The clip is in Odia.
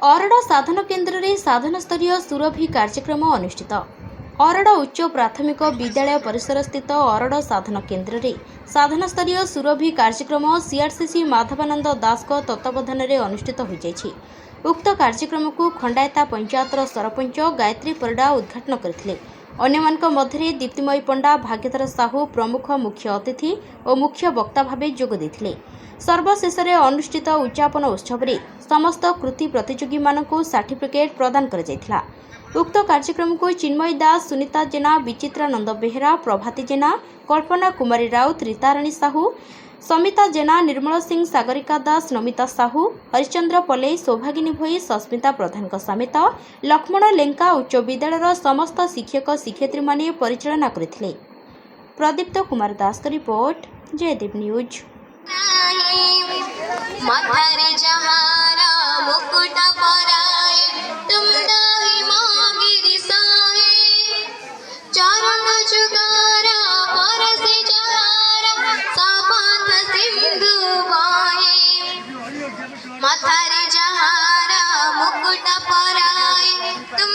ଅରଡ଼ ସାଧନ କେନ୍ଦ୍ରରେ ସାଧନ ସ୍ତରୀୟ ସୁରଭି କାର୍ଯ୍ୟକ୍ରମ ଅନୁଷ୍ଠିତ। ଅରଡ଼ ଉଚ୍ଚ ପ୍ରାଥମିକ ବିଦ୍ୟାଳୟ ପରିସରସ୍ଥିତ ଅରଡ଼ ସାଧନ କେନ୍ଦ୍ରରେ ସାଧନ ସ୍ତରୀୟ ସୁରଭି କାର୍ଯ୍ୟକ୍ରମ ସିଆର୍ସିସି ମାଧବାନନ୍ଦ ଦାସଙ୍କ ତତ୍ତ୍ୱାବଧାନରେ ଅନୁଷ୍ଠିତ ହୋଇଯାଇଛି। ଉକ୍ତ କାର୍ଯ୍ୟକ୍ରମକୁ ଖଣ୍ଡାୟତା ପଞ୍ଚାୟତର ସରପଞ୍ଚ ଗାୟତ୍ରୀ ପରିଡ଼ା ଉଦ୍ଘାଟନ କରିଥିଲେ। ଅନ୍ୟମାନଙ୍କ ମଧ୍ୟରେ ଦୀପ୍ତିମୟୀ ପଣ୍ଡା, ଭାଗ୍ୟଧର ସାହୁ ପ୍ରମୁଖ ମୁଖ୍ୟ ଅତିଥି ଓ ମୁଖ୍ୟ ବକ୍ତା ଭାବେ ଯୋଗ ଦେଇଥିଲେ। ସର୍ବଶେଷରେ ଅନୁଷ୍ଠିତ ଉଦ୍ଯାପନ ଉତ୍ସବରେ ସମସ୍ତ କୃତି ପ୍ରତିଯୋଗୀମାନଙ୍କୁ ସାର୍ଟିଫିକେଟ୍ ପ୍ରଦାନ କରାଯାଇଥିଲା। ଉକ୍ତ କାର୍ଯ୍ୟକ୍ରମକୁ ଚିନ୍ମୟୀ ଦାସ, ସୁନିତା ଜେନା, ବିଚିତ୍ରାନନ୍ଦ ବେହେରା, ପ୍ରଭାତୀ ଜେନା, କଳ୍ପନା କୁମାରୀ ରାଉତ, ରୀତାରାଣୀ ସାହୁ, ସମିତା ଜେନା, ନିର୍ମଳ ସିଂ, ସାଗରିକା ଦାସ, ନମିତା ସାହୁ, ହରିଶ୍ଚନ୍ଦ୍ର ପଲେଇ, ସୌଭାଗିନୀ ଭୋଇ, ସସ୍ମିତା ପ୍ରଧାନଙ୍କ ସମେତ ଲକ୍ଷ୍ମଣ ଲେଙ୍କା ଉଚ୍ଚ ବିଦ୍ୟାଳୟର ସମସ୍ତ ଶିକ୍ଷକ ଶିକ୍ଷୟିତ୍ରୀମାନେ ପରିଚାଳନା କରିଥିଲେ। ପ୍ରଦୀପ୍ତ କୁମାର ଦାସଙ୍କ ରିପୋର୍ଟ, ଜୟଦେବ ନ୍ୟୁଜ। मथर जहारा मुकुट पराए तुम दाही मागिरी साहे चरण जुगारा परसे जहारा सामाथ सिंधु वाहे मथर जहारा मुकुट पराए तुम